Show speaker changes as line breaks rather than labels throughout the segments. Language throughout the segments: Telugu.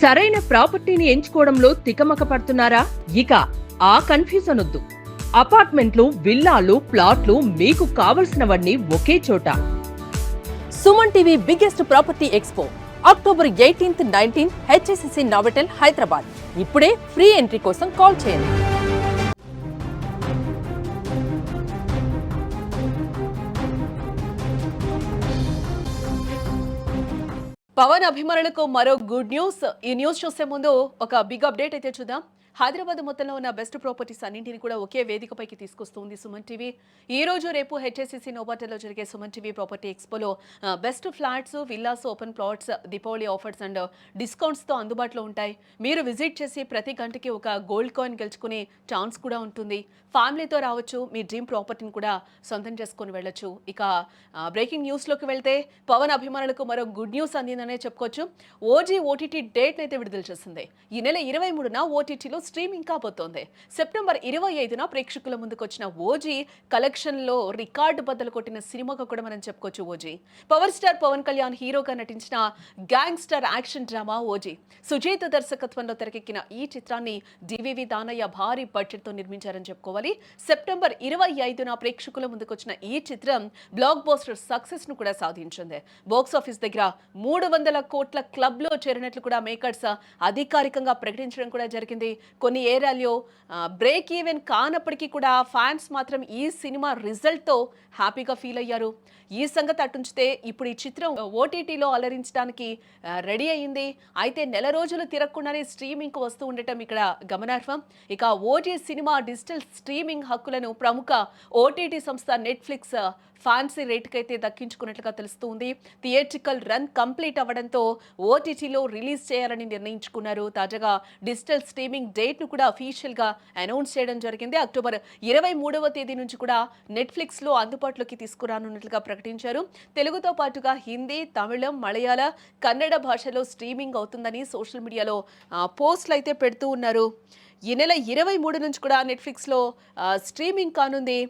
సరైన ప్రాపర్టీని ఎంచుకోవడంలో తికమక పడుతున్నారా? ఇక ఆ కన్ఫ్యూజన్ వద్దు. అపార్ట్మెంట్లు, విల్లాలు, ప్లాట్లు మీకు కావలసినవన్నీ ఒకే చోట.
Suman TV biggest property expo October 18, 19 HSCC Novotel Hyderabad. ఇప్పుడే ఫ్రీ ఎంట్రీ కోసం కాల్ చేయండి. పవన్ అభిమానులకు మరో గుడ్ న్యూస్. ఈ న్యూస్ చూసే ముందు ఒక బిగ్ అప్డేట్ అయితే చూద్దాం. హైదరాబాద్ మొత్తంలో ఉన్న బెస్ట్ ప్రాపర్టీస్ అన్నింటినీ కూడా ఒకే వేదికపైకి తీసుకొస్తుంది సుమన్ టీవీ. ఈ రోజు రేపు హెచ్ఎస్సిసి నోవోటెల్లో జరిగే సుమన్ టీవీ ప్రాపర్టీ ఎక్స్పోలో best flats, villas, open plots, Deepavali offers and డిస్కౌంట్స్తో అందుబాటులో ఉంటాయి. మీరు విజిట్ చేసి ప్రతి గంటకి ఒక గోల్డ్ కాయిన్ గెలుచుకునే ఛాన్స్ కూడా ఉంటుంది. ఫ్యామిలీతో రావచ్చు, మీ డ్రీమ్ ప్రాపర్టీని కూడా సొంతం చేసుకొని వెళ్ళొచ్చు. ఇక బ్రేకింగ్ న్యూస్లోకి వెళ్తే పవన్ అభిమానులకు మరో గుడ్ న్యూస్ అందిందనే చెప్పుకోవచ్చు. ఓజీ ఓటీటీ డేట్ అయితే విడుదల చేసింది. ఈ నెల 23న ఓటీటీలో స్ట్రీమింగ్ కాబోతోంది. సెప్టెంబర్ 25న ప్రేక్షకుల ముందుకు వచ్చిన ఓజీ కలెక్షన్లో రికార్డు బద్దలు కొట్టిన సినిమాగా కూడా మనం చెప్పుకోవచ్చు. OG power star Pawan Kalyan హీరోగా నటించిన gangster action drama OG. Sujeeth దర్శకత్వంలో తెరకెక్కిన ఈ చిత్రాన్ని డివివి దానయ్య భారీ బడ్జెట్తో నిర్మించారని చెప్పుకోవాలి. సెప్టెంబర్ 25న ప్రేక్షకుల ముందుకు వచ్చిన ఈ చిత్రం బ్లాక్ బస్టర్ సక్సెస్ ను కూడా సాధించింది. బాక్స్ ఆఫీస్ దగ్గర 300 కోట్ల క్లబ్ లో చేరినట్లు కూడా మేకర్స్ అధికారికంగా ప్రకటించడం కూడా జరిగింది. కొన్ని ఏరియాల్లో బ్రేక్ ఈవెన్ కానప్పటికీ కూడా ఫ్యాన్స్ మాత్రం ఈ సినిమా రిజల్ట్తో హ్యాపీగా ఫీల్ అయ్యారు. ఈ సంగతి అటుంచితే ఇప్పుడు ఈ చిత్రం ఓటీటీలో అలరించడానికి రెడీ అయ్యింది. అయితే నెల రోజులు తిరగకుండానే స్ట్రీమింగ్కి వస్తూ ఉండటం ఇక్కడ గమనార్హం. ఇక ఓజీ సినిమా డిజిటల్ స్ట్రీమింగ్ హక్కులను ప్రముఖ ఓటీటీ సంస్థ నెట్ఫ్లిక్స్ ఫ్యాన్సీ రేటుకైతే దక్కించుకున్నట్లుగా తెలుస్తుంది. థియేట్రికల్ రన్ కంప్లీట్ అవ్వడంతో ఓటీటీలో రిలీజ్ చేయాలని నిర్ణయించుకున్నారు. తాజాగా డిజిటల్ స్ట్రీమింగ్ డేట్ను కూడా అఫీషియల్గా అనౌన్స్ చేయడం జరిగింది. అక్టోబర్ 23వ తేదీ నుంచి కూడా నెట్ఫ్లిక్స్లో అందుబాటులోకి తీసుకురానున్నట్లుగా ప్రకటించారు. తెలుగుతో పాటుగా హిందీ, తమిళం, మలయాళ, కన్నడ భాషలో స్ట్రీమింగ్ అవుతుందని సోషల్ మీడియాలో పోస్టులు అయితే పెడుతూ ఉన్నారు. ఈ నెల 23 నుంచి కూడా నెట్ఫ్లిక్స్లో స్ట్రీమింగ్ కానుంది.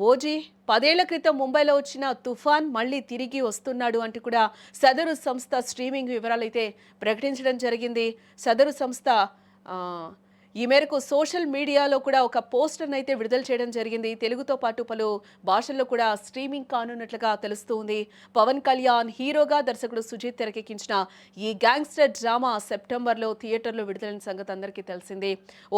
ఓజీ 10 ఏళ్ల క్రితం ముంబైలో వచ్చిన తుఫాన్ మళ్ళీ తిరిగి వస్తున్నాడు అంటూ కూడా సదరు సంస్థ స్ట్రీమింగ్ వివరాలు అయితే ప్రకటించడం జరిగింది. సదరు సంస్థ ఈ మేరకు సోషల్ మీడియాలో కూడా ఒక పోస్టర్ను అయితే విడుదల చేయడం జరిగింది. తెలుగుతో పాటు పలు భాషల్లో కూడా స్ట్రీమింగ్ కానున్నట్లుగా తెలుస్తుంది. పవన్ కళ్యాణ్ హీరోగా దర్శకుడు సుజీత్ తెరకెక్కించిన ఈ గ్యాంగ్స్టర్ డ్రామా సెప్టెంబర్లో థియేటర్లో విడుదలైన సంగతి అందరికీ తెలిసిందే.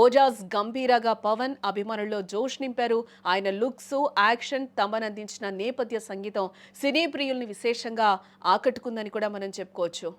ఓజాస్ గంభీరగా పవన్ అభిమానుల్లో జోష్ నింపారు. ఆయన లుక్స్, యాక్షన్, తమన్ అందించిన నేపథ్య సంగీతం సినీ ప్రియుల్ని విశేషంగా ఆకట్టుకుందని కూడా మనం చెప్పుకోవచ్చు.